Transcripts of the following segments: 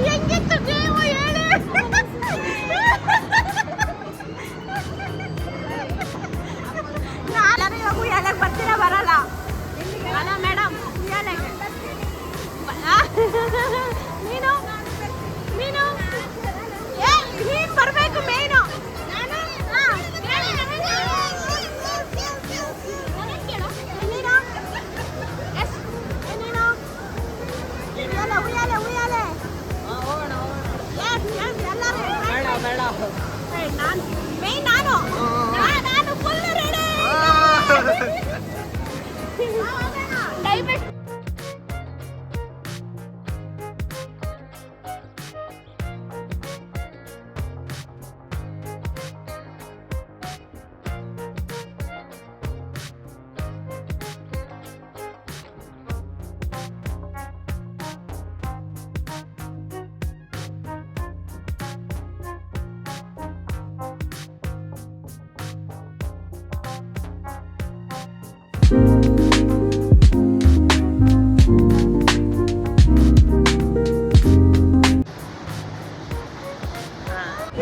ಹೆಂಗಿತ್ತು ನೀವು ಹೇಳಿ. ನಾನು ಇವಾಗ ಉಯ್ಯಾಲೆಗೆ ಬರ್ತೀರಾ ಬರಲ್ಲ? ಅಲ್ಲ ಮೇಡಮ್ ಉಯ್ಯಾಲೆಗೆ ನೀನು ನೀನು ನೀನು ಬರಬೇಕು ಮೇನು. ನಾನು ಫುಲ್ ರೆಡಿ.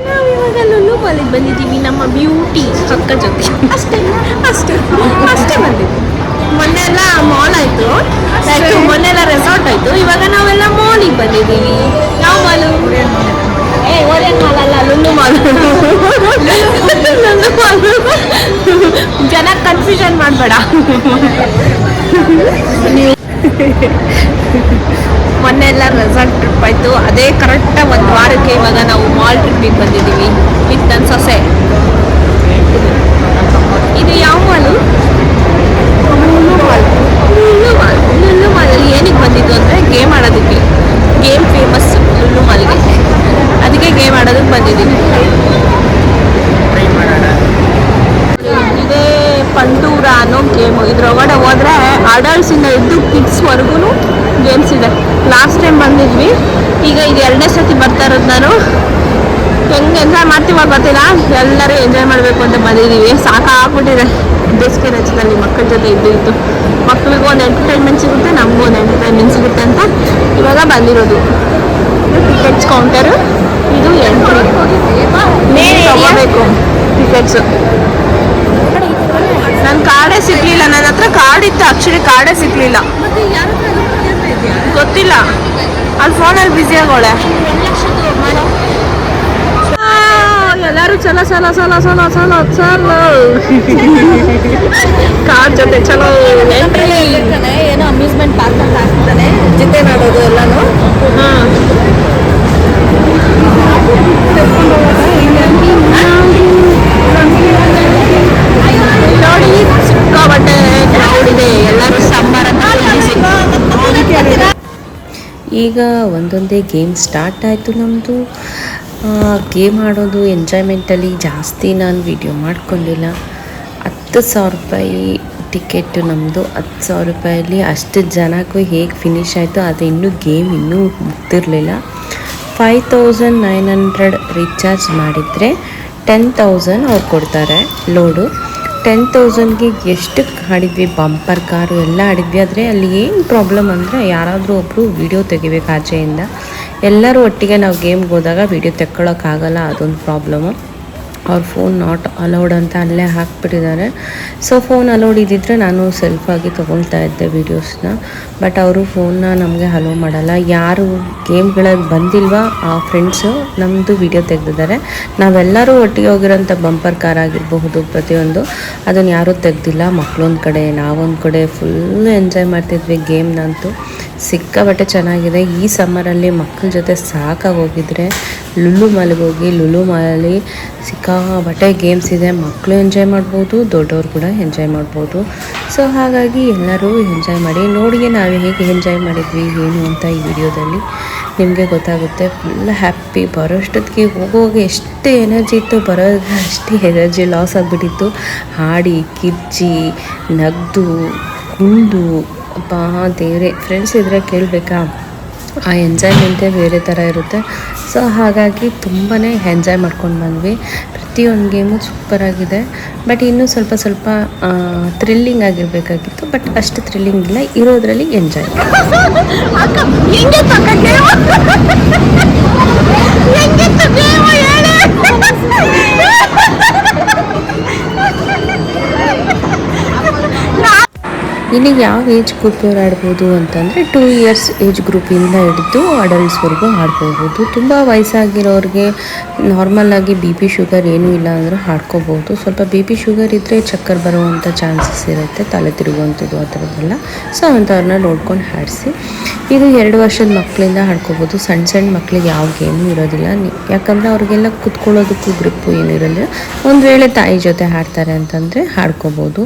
ನಾವಿವಾಗ ಲುಲ್ಲು ಮಾಲಿಗೆ ಬಂದಿದ್ದೀವಿ ನಮ್ಮ ಬ್ಯೂಟಿ ಅಕ್ಕ ಜೊತೆ. ಅಷ್ಟೇ ಅಷ್ಟೇ ಅಷ್ಟೇ ಬಂದಿದ್ವಿ. ಮೊನ್ನೆ ಎಲ್ಲ ಮಾಲ್ ಆಯಿತು, ಮೊನ್ನೆ ಎಲ್ಲ ರೆಸಾರ್ಟ್ ಆಯಿತು. ಇವಾಗ ನಾವೆಲ್ಲ ಮಾಲಿಗೆ ಬಂದಿದ್ದೀವಿ. ಯಾವ ಮಾಲು? ಓರಿಯನ್ ಮಾಲ್ ಅಲ್ಲ, ಲುಲ್ಲು ಮಾಲ್. ಜನ ಕನ್ಫ್ಯೂಷನ್ ಮಾಡಬೇಡ. ಮೊನ್ನೆ ಎಲ್ಲ ರೆಸಾರ್ಟ್ ಟ್ರಿಪ್ ಆಯಿತು, ಅದೇ ಕರೆಕ್ಟಾಗಿ ಒಂದು ವಾರಕ್ಕೆ ಇವಾಗ ನಾವು ಮಾಲ್ ಟ್ರಿಪ್ಪಿಗೆ ಬಂದಿದ್ದೀವಿ ವಿತ್ ನನ್ನ ಸೊಸೆ. ಇದು ಯಾವ ಮಾಲು? ಲುಲ್ಲು ಮಾಲಲ್ಲಿ ಏನಕ್ಕೆ ಬಂದಿದ್ದು ಅಂದರೆ ಗೇಮ್ ಆಡೋದಕ್ಕೆ. ಗೇಮ್ ಫೇಮಸ್ ಲುಲ್ಲು ಮಾಲ್ಗೆ, ಅದಕ್ಕೆ ಗೇಮ್ ಆಡೋದಕ್ಕೆ ಬಂದಿದ್ದೀವಿ. ಇದೇ ಪಂಡೂರ ಅನ್ನೋ ಗೇಮು. ಇದ್ರೊಳಗಡೆ ಹೋದರೆ ಅಡಲ್ಟ್ಸಿಂದ ಇದ್ದು ಕಿಡ್ಸ್ವರೆಗೂ ಗೇಮ್ಸ್ ಇದೆ. ಲಾಸ್ಟ್ ಟೈಮ್ ಬಂದಿದ್ವಿ, ಈಗ ಇದು 2ನೇ ಸತಿ ಬರ್ತಾ ಇರೋದು. ನಾನು ಹೆಂಗೆ ಎಂಜಾಯ್ ಮಾಡ್ತೀವೋ ಗೊತ್ತಿಲ್ಲ, ಎಲ್ಲರೂ ಎಂಜಾಯ್ ಮಾಡಬೇಕು ಅಂತ ಬಂದಿದ್ದೀವಿ. ಸಾಕಾಗ್ಬಿಟ್ಟಿದೆ ಬೇಸಿಗೆ ರಜದಲ್ಲಿ ಮಕ್ಕಳ ಜೊತೆ ಇದ್ದು ಮಕ್ಕಳಿಗೂ ಒಂದು ಎಂಟರ್ಟೈನ್ಮೆಂಟ್ ಸಿಗುತ್ತೆ, ನಮಗೂ ಒಂದು ಎಂಟರ್ಟೈನ್ಮೆಂಟ್ ಸಿಗುತ್ತೆ ಅಂತ ಇವಾಗ ಬಂದಿರೋದು. ಟಿಕೆಟ್ಸ್ ಕೌಂಟರು, ಇದು ಎಂಟ್ರಿ. ತಗೋಬೇಕು ಟಿಕೆಟ್ಸು. ನನ್ನ ಕಾರ್ಡೇ ಸಿಗ್ಲಿಲ್ಲ. ನನ್ನ ಹತ್ರ ಕಾರ್ಡ್ ಇತ್ತು, ಆಕ್ಚುಲಿ ಕಾರ್ಡೇ ಸಿಗ್ಲಿಲ್ಲ. ಗೊತ್ತಿಲ್ಲ, ಅಲ್ಲಿ ಫೋನಲ್ಲಿ ಬ್ಯುಸಿ ಆಗೋಳೆ. ಎಲ್ಲರೂ ಚಲೋ ಚಲೋ ಚಲೋ ಚಲೋ ಚಲೋ ಚಲೋ ಕಾರ್ ಜೊತೆ ಚಲೋ. ಏನೋ ಅಮ್ಯೂಸ್ಮೆಂಟ್ ಪಾರ್ಕ್ ಅಂತ ಆಗ್ತಾನೆ ಜೊತೆ ಮಾಡೋದು ಎಲ್ಲಾನು. ನೋಡಿ ಸಿಕ್ಕಾಬಟ್ಟೆ ಕ್ರೌಡ್ ಇದೆ, ಎಲ್ಲರೂ ಸಮ್ಮರ್ ಅಂತ. ಈಗ ಒಂದೊಂದೇ ಗೇಮ್ ಸ್ಟಾರ್ಟ್ ಆಯಿತು ನಮ್ಮದು. ಗೇಮ್ ಆಡೋದು ಎಂಜಾಯ್ಮೆಂಟಲ್ಲಿ ಜಾಸ್ತಿ ನಾನು ವಿಡಿಯೋ ಮಾಡ್ಕೊಂಡಿಲ್ಲ. 10,000 ರೂಪಾಯಿ ಟಿಕೆಟ್ ನಮ್ಮದು. 10,000 ರೂಪಾಯಲ್ಲಿ ಅಷ್ಟು ಜನಕ್ಕೂ ಹೇಗೆ ಫಿನಿಶ್ ಆಯಿತು, ಅದು ಇನ್ನೂ ಗೇಮ್ ಇನ್ನೂ ಮುಗ್ದಿರಲಿಲ್ಲ. 5,900 ರೀಚಾರ್ಜ್ ಮಾಡಿದರೆ 10,000 ಅವ್ರು ಕೊಡ್ತಾರೆ ಲೋಡು. 10,000ಗೆ ಎಷ್ಟು ಆಡಿದ್ವಿ, ಬಂಪರ್ ಕಾರು ಎಲ್ಲ ಆಡಿದ್ವಿ. ಆದರೆ ಅಲ್ಲಿ ಏನು ಪ್ರಾಬ್ಲಮ್ ಅಂದರೆ, ಯಾರಾದರೂ ಒಬ್ಬರು ವೀಡಿಯೋ ತೆಗಿಬೇಕು ಆಚೆಯಿಂದ. ಎಲ್ಲರೂ ಒಟ್ಟಿಗೆ ನಾವು ಗೇಮ್ಗೆ ಹೋದಾಗ ವೀಡಿಯೋ ತೆಕ್ಕೊಳ್ಳೋಕ್ಕಾಗಲ್ಲ, ಅದೊಂದು ಪ್ರಾಬ್ಲಮ್ಮು. ಅವ್ರ ಫೋನ್ ನಾಟ್ ಅಲೌಡ್ ಅಂತ ಅಲ್ಲೇ ಹಾಕ್ಬಿಟ್ಟಿದ್ದಾರೆ. ಸೊ ಫೋನ್ ಅಲೌಡ್ ಇದ್ದಿದ್ದರೆ ನಾನು ಸೆಲ್ಫಾಗಿ ತೊಗೊಳ್ತಾ ಇದ್ದೆ ವೀಡಿಯೋಸ್ನ. ಬಟ್ ಅವರು ಫೋನ್ನ ನಮಗೆ ಅಲೋ ಮಾಡಲ್ಲ. ಯಾರು ಗೇಮ್ಗಳಿಗೆ ಬಂದಿಲ್ವ ಆ ಫ್ರೆಂಡ್ಸು ನಮ್ಮದು ವೀಡಿಯೋ ತೆಗೆದಿದ್ದಾರೆ. ನಾವೆಲ್ಲರೂ ಒಟ್ಟಿಗೆ ಹೋಗಿರೋಂಥ ಬಂಪರ್ ಕಾರ್ ಆಗಿರಬಹುದು ಪ್ರತಿಯೊಂದು, ಅದನ್ನು ಯಾರೂ ತೆಗೆದಿಲ್ಲ. ಮಕ್ಕಳೊಂದು ಕಡೆ, ನಾವೊಂದು ಕಡೆ ಫುಲ್ ಎಂಜಾಯ್ ಮಾಡ್ತಿದ್ವಿ ಗೇಮ್ನಂತೂ. ಸಿಕ್ಕಾಬಟ್ಟೆ ಚೆನ್ನಾಗಿದೆ. ಈ ಸಮ್ಮರಲ್ಲಿ ಮಕ್ಕಳ ಜೊತೆ ಸಾಕಾಗಿ ಹೋಗಿದ್ರೆ ಲುಲ್ಲು ಮಾಲ್ಗೆ ಹೋಗಿ. ಲುಲ್ಲು ಮಾಲಲ್ಲಿ ಸಿಕ್ಕಾಬಟ್ಟೆ ಗೇಮ್ಸ್ ಇದೆ, ಮಕ್ಕಳು ಎಂಜಾಯ್ ಮಾಡ್ಬೋದು, ದೊಡ್ಡವ್ರು ಕೂಡ ಎಂಜಾಯ್ ಮಾಡ್ಬೋದು. ಸೊ ಹಾಗಾಗಿ ಎಲ್ಲರೂ ಎಂಜಾಯ್ ಮಾಡಿ. ನೋಡಿ ನಾವು ಹೇಗೆ ಎಂಜಾಯ್ ಮಾಡಿದ್ವಿ ಏನು ಅಂತ ಈ ವಿಡಿಯೋದಲ್ಲಿ ನಿಮಗೆ ಗೊತ್ತಾಗುತ್ತೆ. Full happy. ಬರೋಷ್ಟೊತ್ತಿಗೆ ಹೋಗುವಾಗ ಎಷ್ಟು ಎನರ್ಜಿ ಇತ್ತು, ಬರೋದು ಅಷ್ಟೇ ಎನರ್ಜಿ ಲಾಸ್ ಆಗಿಬಿಟ್ಟಿತ್ತು. ಹಾಡಿ ಕಿರ್ಚಿ ನಗ್ದು ಕುಂದು ಅಪ್ಪ ದೇವ್ರೆ. ಫ್ರೆಂಡ್ಸ್ ಇದ್ದರೆ ಕೇಳಬೇಕಾ, ಆ ಎಂಜಾಯ್ಮೆಂಟೇ ಬೇರೆ ಥರ ಇರುತ್ತೆ. ಸೊ ಹಾಗಾಗಿ ತುಂಬಾ ಎಂಜಾಯ್ ಮಾಡ್ಕೊಂಡು ಬಂದ್ವಿ. ಪ್ರತಿಯೊಂದು ಗೇಮು ಸೂಪರಾಗಿದೆ. ಬಟ್ ಇನ್ನೂ ಸ್ವಲ್ಪ ಸ್ವಲ್ಪ ಥ್ರಿಲ್ಲಿಂಗ್ ಆಗಿರಬೇಕಾಗಿತ್ತು. ಬಟ್ ಅಷ್ಟು ಥ್ರಿಲ್ಲಿಂಗ್ ಇಲ್ಲ, ಇರೋದ್ರಲ್ಲಿ ಎಂಜಾಯ್. ಇಲ್ಲಿ ಯಾವ ಏಜ್ ಗ್ರೂಪವ್ರು ಆಡ್ಬೋದು ಅಂತಂದರೆ 2 ಇಯರ್ಸ್ ಏಜ್ ಗ್ರೂಪಿಂದ ಹಿಡಿದು ಅಡಲ್ಟ್ಸ್ವರೆಗೂ ಆಡ್ಕೋಬೋದು. ತುಂಬ ವಯಸ್ಸಾಗಿರೋರಿಗೆ ನಾರ್ಮಲಾಗಿ ಬಿ ಪಿ ಶುಗರ್ ಏನೂ ಇಲ್ಲ ಅಂದರೆ ಆಡ್ಕೋಬೋದು. ಸ್ವಲ್ಪ ಬಿ ಪಿ ಶುಗರ್ ಇದ್ದರೆ ಚಕ್ಕರ್ ಬರುವಂಥ ಚಾನ್ಸಸ್ ಇರುತ್ತೆ, ತಲೆ ತಿರುಗುವಂಥದ್ದು ಆ ಥರದ್ದೆಲ್ಲ. ಸೊ ಅಂಥವ್ರನ್ನ ನೋಡ್ಕೊಂಡು ಆಡಿಸಿ. ಇದು 2 ವರ್ಷದ ಮಕ್ಕಳಿಂದ ಆಡ್ಕೋಬೋದು. ಸಣ್ಣ ಸಣ್ಣ ಮಕ್ಕಳಿಗೆ ಯಾವ ಗೇಮು ಇರೋದಿಲ್ಲ, ಯಾಕಂದರೆ ಅವ್ರಿಗೆಲ್ಲ ಕುತ್ಕೊಳ್ಳೋದಕ್ಕೂ ಗ್ರಿಪ್ಪು ಏನು ಇರೋದಿಲ್ಲ. ಒಂದು ವೇಳೆ ತಾಯಿ ಜೊತೆ ಆಡ್ತಾರೆ ಅಂತಂದರೆ ಆಡ್ಕೋಬೋದು.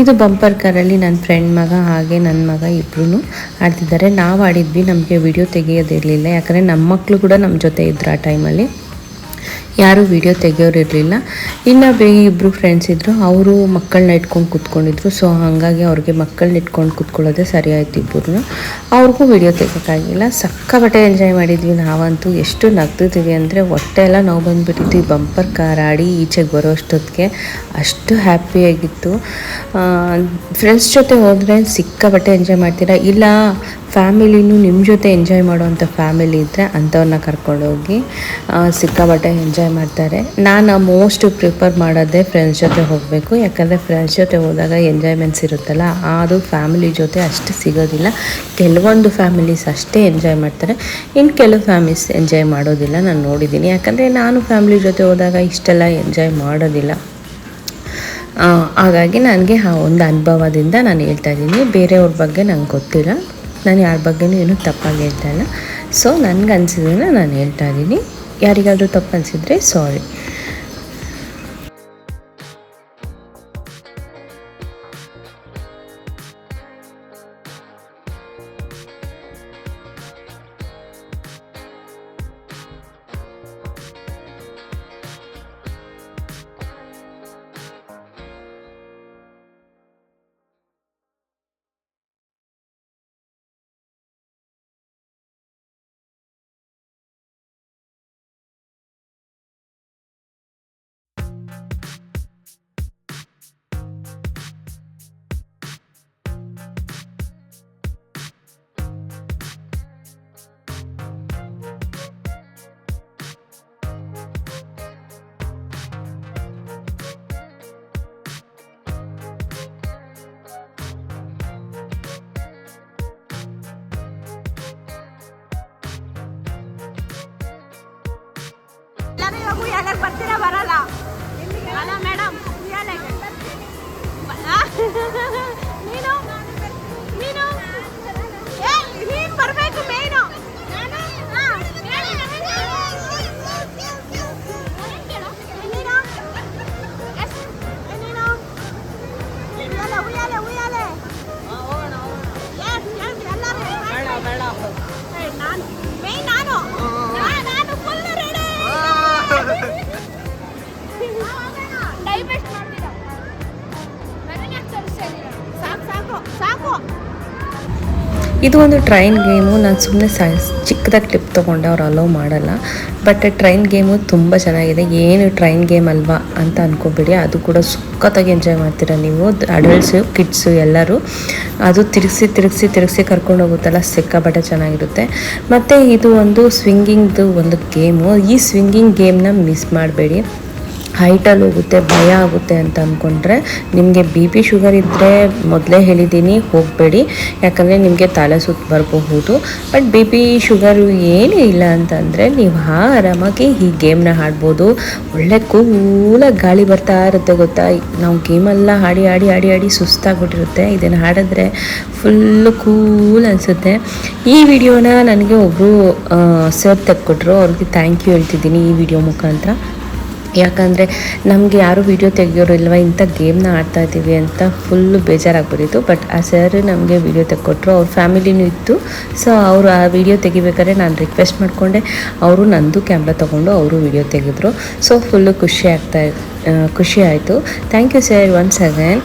ಇದು ಬಂಪರ್ ಕಾರಲ್ಲಿ ನನ್ನ ಫ್ರೆಂಡ್ ಮಗ ಹಾಗೆ ನನ್ನ ಮಗ ಇಬ್ಬರೂ ಆಡ್ತಿದ್ದಾರೆ. ನಾವು ಆಡಿದ್ವಿ, ನಮಗೆ ವಿಡಿಯೋ ತೆಗೆಯೋದಿರಲಿಲ್ಲ, ಯಾಕಂದರೆ ನಮ್ಮ ಮಕ್ಕಳು ಕೂಡ ನಮ್ಮ ಜೊತೆ ಇದ್ರು ಆ ಟೈಮಲ್ಲಿ. ಯಾರೂ ವಿಡಿಯೋ ತೆಗೆಯೋರು ಇರಲಿಲ್ಲ. ಇನ್ನು ಇಬ್ಬರು ಫ್ರೆಂಡ್ಸ್ ಇದ್ದರು, ಅವರು ಮಕ್ಕಳನ್ನ ಇಟ್ಕೊಂಡು ಕೂತ್ಕೊಂಡಿದ್ರು. ಸೊ ಹಾಗಾಗಿ ಅವ್ರಿಗೆ ಮಕ್ಕಳನ್ನ ಇಟ್ಕೊಂಡು ಕೂತ್ಕೊಳ್ಳೋದೇ ಸರಿ ಆಯ್ತು ಇಬ್ಬರು. ಅವ್ರಿಗೂ ವಿಡಿಯೋ ತೆಗೋಕ್ಕಾಗಿಲ್ಲ. ಸಿಕ್ಕಾಪಟ್ಟೆ ಎಂಜಾಯ್ ಮಾಡಿದ್ವಿ ನಾವಂತೂ. ಎಷ್ಟು ನಗ್ದಿದ್ದೀವಿ ಅಂದರೆ ಹೊಟ್ಟೆ ಎಲ್ಲ ನೋವು ಬಂದುಬಿಟ್ಟಿದ್ವಿ. ಬಂಪರ್ ಕಾರ್ ಆಡಿ ಈಚೆಗೆ ಬರೋ ಅಷ್ಟೊತ್ತಿಗೆ ಅಷ್ಟು ಹ್ಯಾಪಿಯಾಗಿತ್ತು. ಫ್ರೆಂಡ್ಸ್ ಜೊತೆ ಹೋದರೆ ಸಿಕ್ಕಾಪಟ್ಟೆ ಎಂಜಾಯ್ ಮಾಡ್ತೀರಾ, ಇಲ್ಲ ಫ್ಯಾಮಿಲಿನೂ ನಿಮ್ಮ ಜೊತೆ ಎಂಜಾಯ್ ಮಾಡೋವಂಥ ಫ್ಯಾಮಿಲಿ ಇದ್ದರೆ ಅಂಥವ್ರನ್ನ ಕರ್ಕೊಂಡೋಗಿ ಸಿಕ್ಕಾಪಟ್ಟೆ ಎಂಜಾಯ್ ಮಾಡ್ತಾರೆ. ನಾನು ಮೋಸ್ಟ್ ಪ್ರಿಫರ್ ಮಾಡೋದೇ ಫ್ರೆಂಡ್ಸ್ ಜೊತೆ ಹೋಗಬೇಕು, ಯಾಕಂದರೆ ಫ್ರೆಂಡ್ಸ್ ಜೊತೆ ಹೋದಾಗ ಎಂಜಾಯ್ಮೆಂಟ್ಸ್ ಇರುತ್ತಲ್ಲ, ಅದು ಫ್ಯಾಮಿಲಿ ಜೊತೆ ಅಷ್ಟು ಸಿಗೋದಿಲ್ಲ. ಕೆಲವೊಂದು ಫ್ಯಾಮಿಲೀಸ್ ಅಷ್ಟೇ ಎಂಜಾಯ್ ಮಾಡ್ತಾರೆ, ಇನ್ನು ಕೆಲವು ಫ್ಯಾಮಿಲೀಸ್ ಎಂಜಾಯ್ ಮಾಡೋದಿಲ್ಲ. ನಾನು ನೋಡಿದ್ದೀನಿ, ಯಾಕಂದರೆ ನಾನು ಫ್ಯಾಮಿಲಿ ಜೊತೆ ಹೋದಾಗ ಇಷ್ಟೆಲ್ಲ ಎಂಜಾಯ್ ಮಾಡೋದಿಲ್ಲ. ಹಾಗಾಗಿ ನನಗೆ ಆ ಒಂದು ಅನುಭವದಿಂದ ನಾನು ಹೇಳ್ತಾ ಇದ್ದೀನಿ. ಬೇರೆಯವ್ರ ಬಗ್ಗೆ ನಂಗೆ ಗೊತ್ತಿಲ್ಲ, ನಾನು ಯಾರ ಬಗ್ಗೆನೂ ಏನೂ ತಪ್ಪಾಗಿ ಹೇಳ್ತಾ ಇಲ್ಲ. ಸೊ ನನಗೆ ಅನಿಸಿದ್ದನ್ನು ನಾನು ಹೇಳ್ತಾ ಇದ್ದೀನಿ. ಯಾರಿಗಾದರೂ ತಪ್ಪು ಅನಿಸಿದರೆ ಸಾರಿ. ಬರ್ತೀರಾ ಬರಲ್ಲ ಅಲ್ಲ ಮೇಡಮ್? ನೀನು ನೀನು ನೀನು ಬರಬೇಕು ಮೇನು. ಇದು ಒಂದು ಟ್ರೈನ್ ಗೇಮು. ನಾನು ಸುಮ್ಮನೆ ಚಿಕ್ಕದಾಗಿ ಕ್ಲಿಪ್ ತೊಗೊಂಡೆ, ಅವ್ರು ಅಲೋ ಮಾಡಲ್ಲ. ಬಟ್ ಟ್ರೈನ್ ಗೇಮು ತುಂಬ ಚೆನ್ನಾಗಿದೆ. ಏನು ಟ್ರೈನ್ ಗೇಮ್ ಅಲ್ವಾ ಅಂತ ಅಂದ್ಕೊಬೇಡಿ, ಅದು ಕೂಡ ಸಖತ್ತಾಗಿ ಎಂಜಾಯ್ ಮಾಡ್ತೀರಾ ನೀವು, ಅಡಲ್ಟ್ಸು ಕಿಡ್ಸು ಎಲ್ಲರೂ. ಅದು ತಿರುಗಿಸಿ ಕರ್ಕೊಂಡು ಹೋಗುತ್ತಲ್ಲ, ಸಿಕ್ಕಾಪಟ್ಟೆ ಚೆನ್ನಾಗಿರುತ್ತೆ. ಮತ್ತು ಇದು ಒಂದು ಸ್ವಿಂಗಿಂಗ್ದು ಒಂದು ಗೇಮು. ಈ ಸ್ವಿಂಗಿಂಗ್ ಗೇಮ್ನ ಮಿಸ್ ಮಾಡಬೇಡಿ. ಹೈಟಲ್ಲಿ ಹೋಗುತ್ತೆ, ಭಯ ಆಗುತ್ತೆ ಅಂತ ಅಂದ್ಕೊಂಡ್ರೆ ನಿಮಗೆ ಬಿ ಪಿ ಶುಗರ್ ಇದ್ದರೆ ಮೊದಲೇ ಹೇಳಿದ್ದೀನಿ ಹೋಗಬೇಡಿ, ಯಾಕಂದರೆ ನಿಮಗೆ ತಲೆ ಸುತ್ತು ಬರಬಹುದು. ಬಟ್ ಬಿ ಪಿ ಶುಗರು ಏನೂ ಇಲ್ಲ ಅಂತಂದರೆ ನೀವು ಆರಾಮಾಗಿ ಈ ಗೇಮ್ನ ಆಡ್ಬೋದು. ಒಳ್ಳೆ ಕೂಲಾಗಿ ಗಾಳಿ ಬರ್ತಾ ಇರುತ್ತೆ ಗೊತ್ತಾ. ನಾವು ಗೇಮೆಲ್ಲ ಆಡಿ ಸುಸ್ತಾಗ್ಬಿಟ್ಟಿರುತ್ತೆ. ಇದನ್ನು ಆಡಿದ್ರೆ ಫುಲ್ಲು ಕೂಲ್ ಅನಿಸುತ್ತೆ. ಈ ವಿಡಿಯೋನ ನನಗೆ ಒಬ್ಬರು ಸರ್ ತೆಕ್ಕೊಟ್ರು, ಅವ್ರಿಗೆ ಥ್ಯಾಂಕ್ ಯು ಹೇಳ್ತಿದ್ದೀನಿ ಈ ವಿಡಿಯೋ ಮುಖಾಂತರ. ಯಾಕಂದರೆ ನಮಗೆ ಯಾರೂ ವೀಡಿಯೋ ತೆಗಿಯೋರು ಇಲ್ವ, ಇಂಥ ಗೇಮ್ನ ಆಡ್ತಾಯಿದ್ದೀವಿ ಅಂತ ಫುಲ್ಲು ಬೇಜಾರಾಗ್ಬಿಟ್ಟಿತ್ತು. ಬಟ್ ಆ ಸರ್ ನಮಗೆ ವೀಡಿಯೋ ತೆಕ್ಕೊಟ್ರು, ಅವ್ರ ಫ್ಯಾಮಿಲಿನೂ ಇತ್ತು. ಸೊ ಅವರು ಆ ವಿಡಿಯೋ ತೆಗಿಬೇಕಾದ್ರೆ ನಾನು ರಿಕ್ವೆಸ್ಟ್ ಮಾಡಿಕೊಂಡೆ, ಅವರು ನಂದು ಕ್ಯಾಮ್ರಾ ತೊಗೊಂಡು ಅವರು ವಿಡಿಯೋ ತೆಗೆದ್ರು. ಸೊ ಫುಲ್ಲು ಖುಷಿ ಆಯಿತು. Thank you sir once again.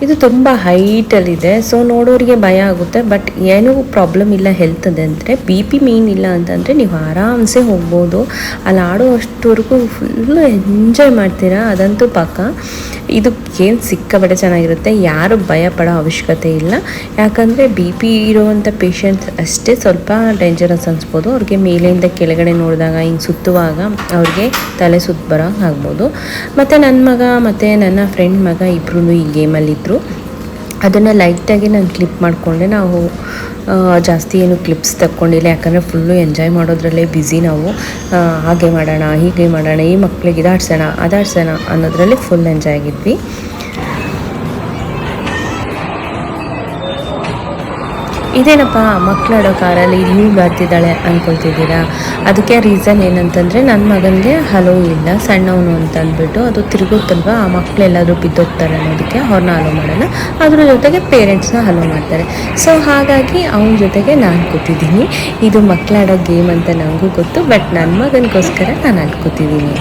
ಇದು ತುಂಬ ಹೈಟಲ್ಲಿದೆ, ಸೊ ನೋಡೋರಿಗೆ ಭಯ ಆಗುತ್ತೆ. ಬಟ್ ಏನೂ ಪ್ರಾಬ್ಲಮ್ ಇಲ್ಲ ಹೆಲ್ತ್ ಅಂದರೆ, ಬಿ ಪಿ ಮೇನ್ ಇಲ್ಲ ಅಂತಂದರೆ ನೀವು ಆರಾಮ್ಸೆ ಹೋಗ್ಬೋದು. ಅಲ್ಲಿ ಆಡೋವಷ್ಟವರೆಗೂ ಫುಲ್ಲು ಎಂಜಾಯ್ ಮಾಡ್ತೀರಾ, ಅದಂತೂ ಪಕ್ಕ. ಇದು ಗೇಮ್ ಸಿಕ್ಕಾಪಟ್ಟೆ ಚೆನ್ನಾಗಿರುತ್ತೆ, ಯಾರು ಭಯ ಪಡೋ ಅವಶ್ಯಕತೆ ಇಲ್ಲ. ಯಾಕಂದರೆ ಬಿ ಪಿ ಇರೋವಂಥ ಪೇಷಂಟ್ಸ್ ಅಷ್ಟೇ ಸ್ವಲ್ಪ ಡೇಂಜರಸ್ ಅನಿಸ್ಬೋದು. ಅವ್ರಿಗೆ ಮೇಲಿಂದ ಕೆಳಗಡೆ ನೋಡಿದಾಗ ಹಿಂಗೆ ಸುತ್ತುವಾಗ ಅವ್ರಿಗೆ ತಲೆ ಸುತ್ತ ಬರೋ ಆಗ್ಬೋದು. ಮತ್ತು ನನ್ನ ಮಗ ಮತ್ತು ನನ್ನ ಫ್ರೆಂಡ್ ಮಗ ಇಬ್ಬರೂ ಈ ಗೇಮಲ್ಲಿದ್ದರು. ಅದನ್ನು ಲೈಟಾಗಿ ನಾನು ಕ್ಲಿಪ್ ಮಾಡಿಕೊಂಡೆ. ನಾವು ಜಾಸ್ತಿ ಏನು ಕ್ಲಿಪ್ಸ್ ತಕ್ಕೊಂಡಿಲ್ಲ, ಯಾಕಂದರೆ ಫುಲ್ಲು ಎಂಜಾಯ್ ಮಾಡೋದ್ರಲ್ಲೇ ಬ್ಯುಸಿ ನಾವು. ಹಾಗೆ ಮಾಡೋಣ, ಹೀಗೆ ಮಾಡೋಣ, ಈ ಮಕ್ಕಳಿಗೆ ಇದಾಡ್ಸೋಣ ಅದಾಡ್ಸೋಣ ಅನ್ನೋದ್ರಲ್ಲಿ ಫುಲ್ ಎಂಜಾಯ್ ಆಗಿದ್ವಿ. ಇದೇನಪ್ಪ ಮಕ್ಕಳಾಡೋ ಕಾರಲ್ಲಿ ನೀವು ಬರ್ತಿದ್ದಾಳೆ ಅಂದ್ಕೊಳ್ತಿದ್ದೀರಾ? ಅದಕ್ಕೆ ರೀಸನ್ ಏನಂತಂದರೆ ನನ್ನ ಮಗನಿಗೆ ಹಲೋ ಇಲ್ಲ, ಸಣ್ಣವನು ಅಂತ ಅಂದ್ಬಿಟ್ಟು ಅದು ತಿರುಗುತ್ತಲ್ವ, ಆ ಮಕ್ಕಳೆಲ್ಲರೂ ಬಿದ್ದೋಗ್ತಾರೆ ಅನ್ನೋದಕ್ಕೆ ಅವ್ರನ್ನ ಹಲೋ ಮಾಡೋಣ, ಅದ್ರ ಜೊತೆಗೆ ಪೇರೆಂಟ್ಸ್ನ ಹಲೋ ಮಾಡ್ತಾರೆ. ಸೊ ಹಾಗಾಗಿ ಅವನ ಜೊತೆಗೆ ನಾನು ಕೂತಿದ್ದೀನಿ. ಇದು ಮಕ್ಕಳಾಡೋ ಗೇಮ್ ಅಂತ ನನಗೂ ಗೊತ್ತು, ಬಟ್ ನನ್ನ ಮಗನಿಗೋಸ್ಕರ ನಾನು ಅಲ್ಲಿ ಕೂತಿದ್ದೀನಿ.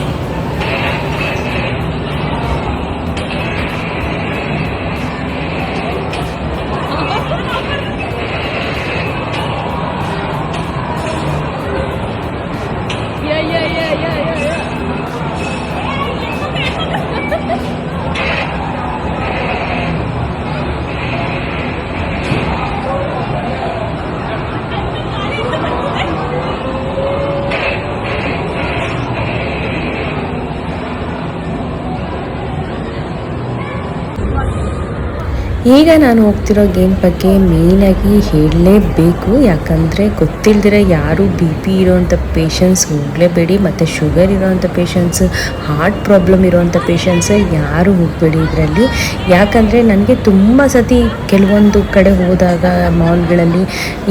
ಈಗ ನಾನು ಹೋಗ್ತಿರೋ ಗೇಮ್ ಬಗ್ಗೆ ಮೇಯ್ನಾಗಿ ಹೇಳಲೇಬೇಕು. ಯಾಕಂದರೆ ಗೊತ್ತಿಲ್ಲದಿರೋ ಯಾರು ಬಿ ಪಿ ಇರೋವಂಥ ಪೇಷಂಟ್ಸ್ ಹೋಗಲೇಬೇಡಿ, ಮತ್ತು ಶುಗರ್ ಇರೋವಂಥ ಪೇಷಂಟ್ಸ್, ಹಾರ್ಟ್ ಪ್ರಾಬ್ಲಮ್ ಇರೋವಂಥ ಪೇಷಂಟ್ಸ್ ಯಾರು ಹೋಗಬೇಡಿ ಇದರಲ್ಲಿ. ಯಾಕಂದರೆ ನನಗೆ ತುಂಬ ಸತಿ ಕೆಲವೊಂದು ಕಡೆ ಹೋದಾಗ ಮಾಲ್ಗಳಲ್ಲಿ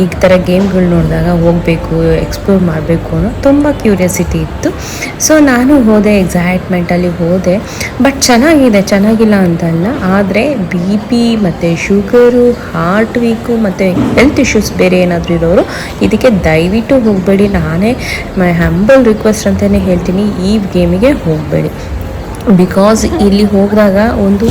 ಈ ಥರ ಗೇಮ್ಗಳು ನೋಡಿದಾಗ ಹೋಗಬೇಕು, ಎಕ್ಸ್ಪ್ಲೋರ್ ಮಾಡಬೇಕು ಅನ್ನೋ ತುಂಬ ಕ್ಯೂರಿಯಾಸಿಟಿ ಇತ್ತು. ಸೊ ನಾನು ಹೋದೆ, ಎಕ್ಸೈಟ್ಮೆಂಟಲ್ಲಿ ಹೋದೆ. ಬಟ್ ಚೆನ್ನಾಗಿದೆ, ಚೆನ್ನಾಗಿಲ್ಲ ಅಂತಲ್ಲ. ಆದರೆ ಬಿ ಪಿ ಮತ್ತು ಶುಗರು, ಹಾರ್ಟ್ ವೀಕು ಮತ್ತು ಹೆಲ್ತ್ ಇಶ್ಯೂಸ್ ಬೇರೆ ಏನಾದರೂ ಇರೋರು ಇದಕ್ಕೆ ದಯವಿಟ್ಟು ಹೋಗಬೇಡಿ. ನಾನೇ ಮೈ ಹಂಬಲ್ ರಿಕ್ವೆಸ್ಟ್ ಅಂತಲೇ ಹೇಳ್ತೀನಿ, ಈ ಗೇಮಿಗೆ ಹೋಗಬೇಡಿ. ಬಿಕಾಸ್ ಇಲ್ಲಿ ಹೋಗಿದಾಗ ಒಂದು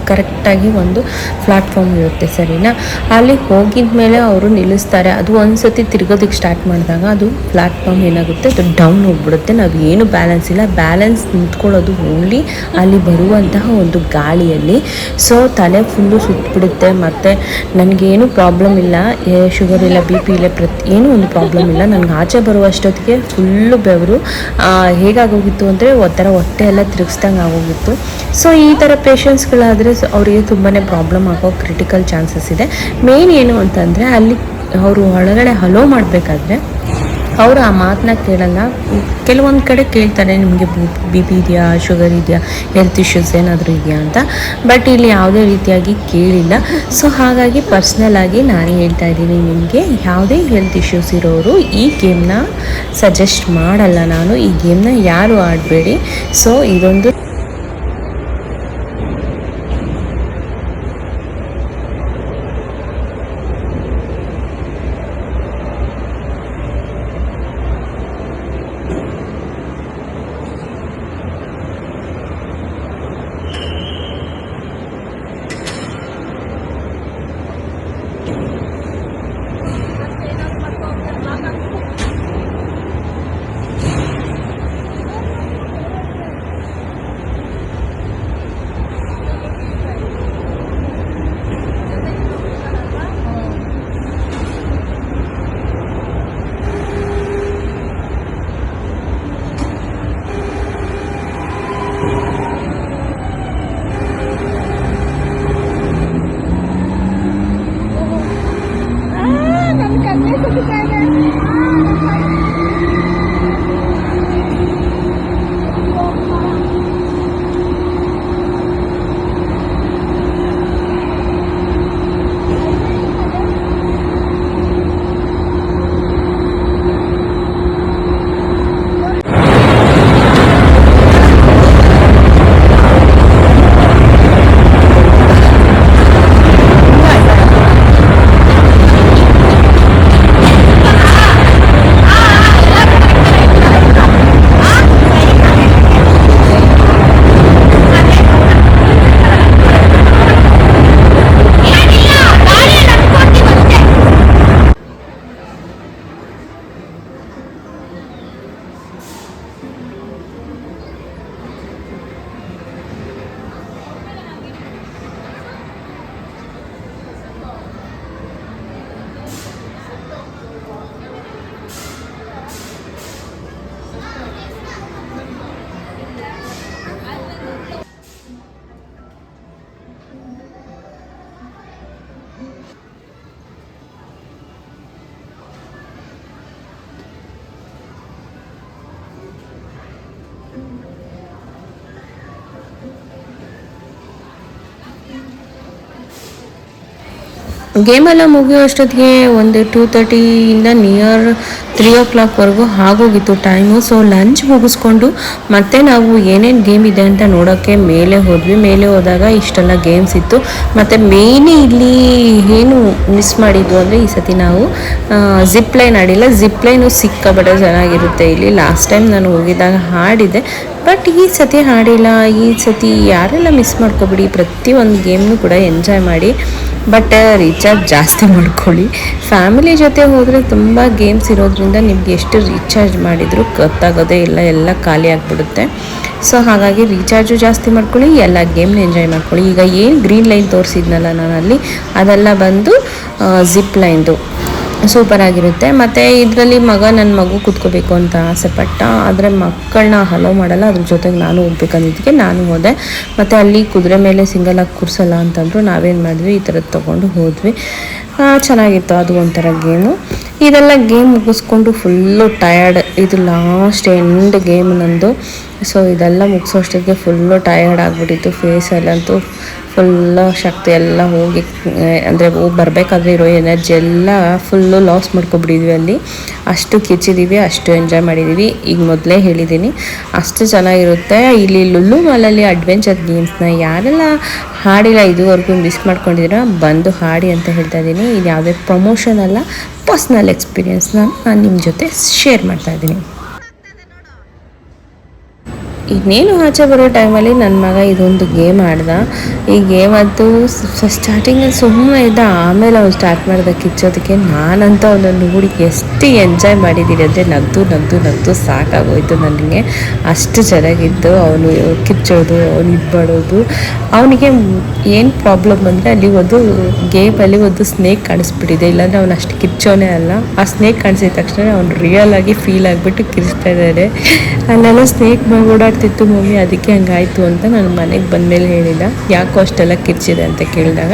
ಕರೆಕ್ಟಾಗಿ ಒಂದು ಪ್ಲ್ಯಾಟ್ಫಾರ್ಮ್ ಇರುತ್ತೆ, ಸರಿನಾ? ಅಲ್ಲಿ ಹೋಗಿದ ಮೇಲೆ ಅವರು ನಿಲ್ಲಿಸ್ತಾರೆ. ಅದು ಒಂದು ಸತಿ ತಿರ್ಗೋದಕ್ಕೆ ಸ್ಟಾರ್ಟ್ ಮಾಡಿದಾಗ ಅದು ಪ್ಲ್ಯಾಟ್ಫಾರ್ಮ್ ಏನಾಗುತ್ತೆ, ಅದು ಡೌನ್ ಹೋಗ್ಬಿಡುತ್ತೆ. ನಾವು ಏನು ಬ್ಯಾಲೆನ್ಸ್ ಇಲ್ಲ, ಬ್ಯಾಲೆನ್ಸ್ ನಿಂತ್ಕೊಳ್ಳೋದು ಓನ್ಲಿ ಅಲ್ಲಿ ಬರುವಂತಹ ಒಂದು ಗಾಳಿಯಲ್ಲಿ. ಸೊ ತಲೆ ಫುಲ್ಲು ಸುತ್ತಬಿಡುತ್ತೆ. ಮತ್ತು ನನಗೇನು ಪ್ರಾಬ್ಲಮ್ ಇಲ್ಲ, ಶುಗರ್ ಇಲ್ಲ, ಬಿ ಪಿ ಇಲ್ಲ, ಏನೂ ಒಂದು ಪ್ರಾಬ್ಲಮ್ ಇಲ್ಲ. ನನಗೆ ಆಚೆ ಬರುವಷ್ಟೊತ್ತಿಗೆ ಫುಲ್ಲು ಬೆವರು ಹೇಗಾಗೋಗಿತ್ತು ಅಂದರೆ ಒಂಥರ ಹೊಟ್ಟೆ ಎಲ್ಲ ತಿರುಗಿಸ್ದಂಗೆ ಆಗೋಗಿತ್ತು. ಸೊ ಈ ಥರ ಪೇಷಂಟ್ಸ್ಗಳಾದರೆ ಅವರಿಗೆ ತುಂಬಾ ಪ್ರಾಬ್ಲಮ್ ಆಗೋ ಕ್ರಿಟಿಕಲ್ ಚಾನ್ಸಸ್ ಇದೆ. ಮೇನ್ ಏನು ಅಂತಂದರೆ ಅಲ್ಲಿ ಅವರು ಒಳಗಡೆ ಹಲೋ ಮಾಡಬೇಕಾದ್ರೆ ಅವರು ಆ ಮಾತನ್ನ ಕೇಳಲ್ಲ. ಕೆಲವೊಂದು ಕಡೆ ಕೇಳ್ತಾರೆ, ನಿಮಗೆ ಬಿ ಪಿ ಇದೆಯಾ, ಶುಗರ್ ಇದೆಯಾ, ಹೆಲ್ತ್ ಇಶ್ಯೂಸ್ ಏನಾದರೂ ಇದೆಯಾ ಅಂತ. ಬಟ್ ಇಲ್ಲಿ ಯಾವುದೇ ರೀತಿಯಾಗಿ ಕೇಳಿಲ್ಲ. ಸೊ ಹಾಗಾಗಿ ಪರ್ಸ್ನಲಾಗಿ ನಾನು ಹೇಳ್ತಾ ಇದ್ದೀನಿ, ನಿಮಗೆ ಯಾವುದೇ ಹೆಲ್ತ್ ಇಶ್ಯೂಸ್ ಇರೋರು ಈ ಗೇಮ್ನ ಸಜೆಸ್ಟ್ ಮಾಡಲ್ಲ ನಾನು. ಈ ಗೇಮ್ನ ಯಾರು ಆಡಬೇಡಿ. ಸೊ ಇದೊಂದು ಗೇಮೆಲ್ಲ ಮುಗಿಯೋ ಅಷ್ಟೊತ್ತಿಗೆ ಒಂದು 2:30 ನಿಯರ್ 3 o'clockವರೆಗೂ ಆಗೋಗಿತ್ತು ಟೈಮು. ಸೊ ಲಂಚ್ ಮುಗಿಸ್ಕೊಂಡು ಮತ್ತೆ ನಾವು ಏನೇನು ಗೇಮ್ ಇದೆ ಅಂತ ನೋಡೋಕ್ಕೆ ಮೇಲೆ ಹೋದ್ವಿ. ಮೇಲೆ ಹೋದಾಗ ಇಷ್ಟೆಲ್ಲ ಗೇಮ್ಸ್ ಇತ್ತು. ಮತ್ತು ಮೇಯ್ನೇ ಇಲ್ಲಿ ಏನು ಮಿಸ್ ಮಾಡಿದ್ವು ಅಂದರೆ ಈ ಸತಿ ನಾವು ಜಿಪ್ ಲೈನ್ ಆಡಿಲ್ಲ. ಜಿಪ್ ಲೈನು ಸಿಕ್ಕಾಪಟ್ಟೆ ಚೆನ್ನಾಗಿರುತ್ತೆ ಇಲ್ಲಿ. ಲಾಸ್ಟ್ ಟೈಮ್ ನಾನು ಹೋಗಿದ್ದಾಗ ಹಾಡಿದೆ, ಬಟ್ ಈ ಸತಿ ಹಾಡಿಲ್ಲ. ಈ ಸತಿ ಯಾರೆಲ್ಲ ಮಿಸ್ ಮಾಡ್ಕೊಬಿಡಿ, ಪ್ರತಿಯೊಂದು ಗೇಮ್ನು ಕೂಡ ಎಂಜಾಯ್ ಮಾಡಿ, ಬಟ್ ರೀಚಾರ್ಜ್ ಜಾಸ್ತಿ ಮಾಡ್ಕೊಳ್ಳಿ. ಫ್ಯಾಮಿಲಿ ಜೊತೆ ಹೋದರೆ ತುಂಬ ಗೇಮ್ಸ್ ಇರೋದ್ರಿಂದ ನಿಮ್ಗೆ ಎಷ್ಟು ರೀಚಾರ್ಜ್ ಮಾಡಿದರೂ ಗೊತ್ತಾಗೋದೇ ಇಲ್ಲ, ಎಲ್ಲ ಖಾಲಿ ಆಗಿಬಿಡುತ್ತೆ. ಸೊ ಹಾಗಾಗಿ ರೀಚಾರ್ಜು ಜಾಸ್ತಿ ಮಾಡ್ಕೊಳ್ಳಿ, ಎಲ್ಲ ಗೇಮ್ನ ಎಂಜಾಯ್ ಮಾಡ್ಕೊಳ್ಳಿ. ಈಗ ಏನು ಗ್ರೀನ್ ಲೈನ್ ತೋರಿಸಿದ್ನಲ್ಲ ನಾನಲ್ಲಿ, ಅದೆಲ್ಲ ಬಂದು ಜಿಪ್ ಲೈನ್ದು ಸೂಪರಾಗಿರುತ್ತೆ. ಮತ್ತು ಇದರಲ್ಲಿ ನನ್ನ ಮಗು ಕೂತ್ಕೋಬೇಕು ಅಂತ ಆಸೆಪಟ್ಟ, ಆದರೆ ಮಕ್ಕಳನ್ನ ಹಲೋ ಮಾಡಲ್ಲ. ಅದ್ರ ಜೊತೆಗೆ ನಾನು ಹೋಗ್ಬೇಕಂದಿದ್ದಕ್ಕೆ ನಾನು ಹೋದೆ. ಮತ್ತು ಅಲ್ಲಿ ಕುದುರೆ ಮೇಲೆ ಸಿಂಗಲಾಗಿ ಕೂರಿಸಲ್ಲ ಅಂತಂದರು. ನಾವೇನು ಮಾಡಿದ್ವಿ, ಈ ಥರದ್ದು ತೊಗೊಂಡು ಹೋದ್ವಿ. ಚೆನ್ನಾಗಿತ್ತು, ಅದು ಒಂಥರ ಗೇಮು. ಇದೆಲ್ಲ ಗೇಮ್ ಮುಗಿಸ್ಕೊಂಡು ಫುಲ್ಲು ಟಯರ್ಡ್. ಇದು ಲಾಸ್ಟ್ ಎಂಡ್ ಗೇಮ್ ನಂದು. ಸೊ ಇದೆಲ್ಲ ಮುಗಿಸೋಷ್ಟೊತ್ತಿಗೆ ಫುಲ್ಲು ಟಯರ್ಡ್ ಆಗಿಬಿಟ್ಟಿತ್ತು. ಫೇಸಲ್ಲಂತೂ ಫುಲ್ಲು ಶಕ್ತಿ ಎಲ್ಲ ಹೋಗಿ, ಅಂದರೆ ಹೋಗಿ ಬರಬೇಕಾದ್ರೆ ಇರೋ ಎನರ್ಜಿ ಎಲ್ಲ ಫುಲ್ಲು ಲಾಸ್ ಮಾಡ್ಕೊಬಿಟ್ಟಿದ್ವಿ ಅಲ್ಲಿ. ಅಷ್ಟು ಕಿಚ್ಚಿದ್ದೀವಿ, ಅಷ್ಟು ಎಂಜಾಯ್ ಮಾಡಿದ್ದೀವಿ. ಈಗ ಮೊದಲೇ ಹೇಳಿದ್ದೀನಿ, ಅಷ್ಟು ಚೆನ್ನಾಗಿರುತ್ತೆ. ಇಲ್ಲಿ ಲುಲ್ಲು ಮಾಲಲ್ಲಿ ಅಡ್ವೆಂಚರ್ ಗೇಮ್ಸ್ನ ಯಾರೆಲ್ಲ ಹಾಡಿಲ್ಲ ಇದುವರೆಗೂ ಮಿಸ್ ಮಾಡ್ಕೊಂಡಿದ್ದೀರಾ, ಬಂದು ಹಾಡಿ ಅಂತ ಹೇಳ್ತಾ ಇದ್ದೀನಿ. ಇದು ಯಾವುದೇ ಪ್ರಮೋಷನ್ ಅಲ್ಲ, ಪರ್ಸ್ನಲ್ ಎಕ್ಸ್ಪೀರಿಯೆನ್ಸ್ನ ನಾನು ನಿಮ್ಮ ಜೊತೆ ಶೇರ್ ಮಾಡ್ತಾಯಿದ್ದೀನಿ. ಇನ್ನೇನು ಆಚೆ ಬರೋ ಟೈಮಲ್ಲಿ ನನ್ನ ಮಗ ಇದೊಂದು ಗೇಮ್ ಆಡ್ದ. ಈ ಗೇಮ್ ಅಂತೂ ಸ್ಟಾರ್ಟಿಂಗಲ್ಲಿ ಸುಮ್ಮನೆ ಇದ್ದ, ಆಮೇಲೆ ಅವ್ನು ಸ್ಟಾರ್ಟ್ ಮಾಡಿದ ಕಿಚ್ಚೋದಕ್ಕೆ. ನಾನಂತೂ ಅವನನ್ನು ನೋಡಿ ಎಷ್ಟು ಎಂಜಾಯ್ ಮಾಡಿದ್ದೀನಿ ಅಂದರೆ ನಗ್ದು ಸಾಕಾಗೋಯ್ತು ನನಗೆ. ಅಷ್ಟು ಚೆನ್ನಾಗಿತ್ತು ಅವನು ಕಿಚ್ಚೋದು, ಅವನು ಇದು ಮಾಡೋದು. ಅವನಿಗೆ ಏನು ಪ್ರಾಬ್ಲಮ್ ಅಂದರೆ ಅಲ್ಲಿ ಒಂದು ಗೇಮಲ್ಲಿ ಒಂದು ಸ್ನೇಕ್ ಕಾಣಿಸ್ಬಿಟ್ಟಿದೆ, ಇಲ್ಲಾಂದರೆ ಅವನು ಅಷ್ಟು ಕಿಚ್ಚೋನೇ ಅಲ್ಲ. ಆ ಸ್ನೇಕ್ ಕಾಣಿಸಿದ ತಕ್ಷಣ ಅವ್ನು ರಿಯಲ್ ಆಗಿ ಫೀಲ್ ಆಗಿಬಿಟ್ಟು ಕಿರಿಸ್ತಾ ಇದ್ದಾರೆ. ಅಲ್ಲೆಲ್ಲ ಸ್ನೇಕ್ ಓಡಾಡ್ತಿತ್ತು ಮಮ್ಮಿ, ಅದಕ್ಕೆ ಹಂಗಾಯಿತು ಅಂತ ನಾನು ಮನೆಗೆ ಬಂದಮೇಲೆ ಹೇಳಿದ, ಯಾಕೋ ಅಷ್ಟೆಲ್ಲ ಕಿರ್ಚಿದೆ ಅಂತ ಕೇಳಿದಾಗ.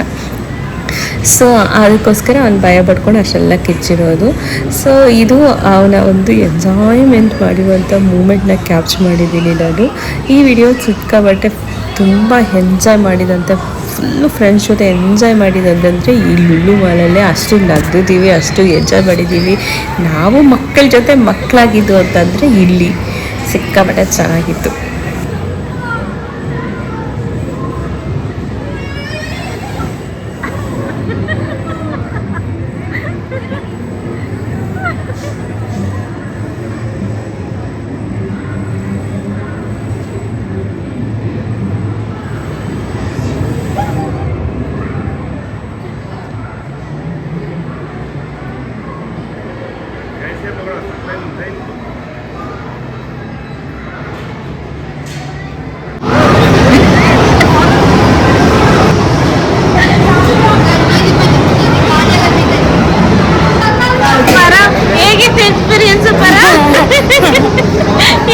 ಸೊ ಅದಕ್ಕೋಸ್ಕರ ಅವ್ನು ಭಯ ಪಡ್ಕೊಂಡು ಅಷ್ಟೆಲ್ಲ ಕಿರ್ಚಿರೋದು. ಸೊ ಇದು ಅವನ ಒಂದು ಎಂಜಾಯ್ಮೆಂಟ್ ಮಾಡಿರುವಂಥ ಮೂಮೆಂಟ್ನ ಕ್ಯಾಪ್ಚರ್ ಮಾಡಿದ್ದೀನಿ ನಾನು. ಈ ವಿಡಿಯೋ ಸಿಕ್ಕಾಬಟ್ಟೆ ತುಂಬ ಎಂಜಾಯ್ ಮಾಡಿದಂಥ, ಫುಲ್ಲು ಫ್ರೆಂಡ್ಸ್ ಜೊತೆ ಎಂಜಾಯ್ ಮಾಡಿದಂದರೆ ಈ ಲುಲ್ಲು ಮಾಲಲ್ಲೇ ಅಷ್ಟು ನಗ್ದಿದ್ದೀವಿ, ಅಷ್ಟು ಎಂಜಾಯ್ ಮಾಡಿದ್ದೀವಿ. ನಾವು ಮಕ್ಕಳ ಜೊತೆ ಮಕ್ಕಳಾಗಿದ್ದು ಅಂತಂದರೆ ಇಲ್ಲಿ ಸಿಕ್ಕಾಪಟ್ಟೆ ಚೆನ್ನಾಗಿತ್ತು.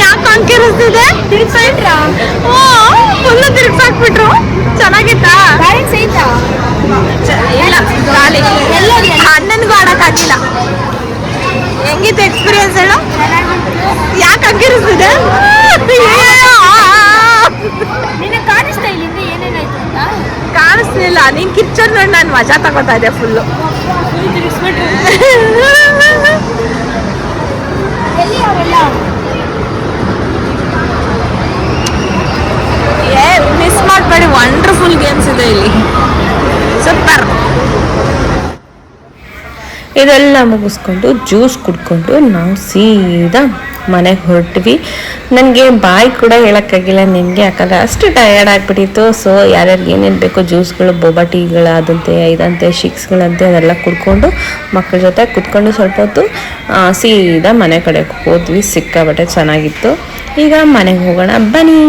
ಯಾಕೆ ಅಂಕಿರಿಸ್ತಿದೆ? ಫುಲ್ಲು ತಿರ್ಗ್ಸಾಕ್ಬಿಟ್ರು. ಚೆನ್ನಾಗಿತ್ತಾ? ಇಲ್ಲ, ಅಣ್ಣನಿಗೂ ಆಡೋಕ್ಕಾಗಿಲ್ಲ. ಹೆಂಗಿತ್ತು ಎಕ್ಸ್ಪೀರಿಯನ್ಸ್ ಹೇಳು? ಯಾಕೆ ಅಂಕಿರಿಸ್ತಿದೆ? ಕಾಣಿಸ್ಲಿಲ್ಲ, ನೀನು ಕಿಚ್ಚರ್ ನೋಡಿ ನಾನು ಮಜಾ ತಗೋತಾ ಇದ್ದೆ ಫುಲ್ಲು. ಮಿಸ್ ಮಾಡಬೇಡಿ, ವಂಡರ್ಫುಲ್ ಗೇಮ್ಸ್ ಇದೆ ಇಲ್ಲಿ, ಸೂಪರ್. ಇದೆಲ್ಲ ಮುಗಿಸ್ಕೊಂಡು ಜ್ಯೂಸ್ ಕುಡ್ಕೊಂಡು ನಾವು ಸೀದಾ ಮನೆಗೆ ಹೊರಟ್ವಿ. ನನಗೆ ಬಾಯಿ ಕೂಡ ಹೇಳೋಕ್ಕಾಗಿಲ್ಲ ನಿಮಗೆ, ಯಾಕಂದರೆ ಅಷ್ಟು ಟಯರ್ಡ್ ಆಗಿಬಿಟ್ಟಿತ್ತು. ಸೊ ಯಾರ್ಯಾರಿಗೆ ಏನೇನು ಬೇಕೋ ಜ್ಯೂಸ್ಗಳು, ಬೋಬಾ ಟೀಗಳು, ಅದಂತೆ ಇದಂತೆ ಶಿಕ್ಸ್ಗಳಂತೆ ಅದೆಲ್ಲ ಕುಡ್ಕೊಂಡು ಮಕ್ಕಳ ಜೊತೆ ಕುತ್ಕೊಂಡು ಸ್ವಲ್ಪ ಹೊತ್ತು ಸೀದಾ ಮನೆ ಕಡೆ ಹೋದ್ವಿ. ಸಿಕ್ಕಾಬಟ್ಟೆ ಚೆನ್ನಾಗಿತ್ತು. ಈಗ ಮನೆಗೆ ಹೋಗೋಣ ಬನ್ನಿ.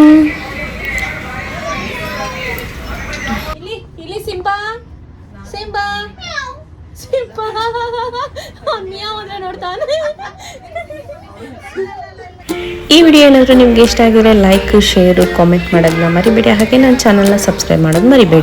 ಇಲ್ಲಿ ಸಿಂಪಾ ಸಿಂಪಾ ಸಿಂಪಾ ನೋಡ್ತಾನೆ. ಈ ವಿಡಿಯೋ ಏನಾದರೂ ನಿಮ್ಗೆ ಇಷ್ಟ ಆಗಿರೋ ಲೈಕ್, ಶೇರು, ಕಾಮೆಂಟ್ ಮಾಡೋದನ್ನ ಮರಿಬೇಡಿ. ಹಾಗೆ ನನ್ನ ಚಾನಲ್ನ ಸಬ್ಸ್ಕ್ರೈಬ್ ಮಾಡೋದು ಮರಿಬೇಡಿ.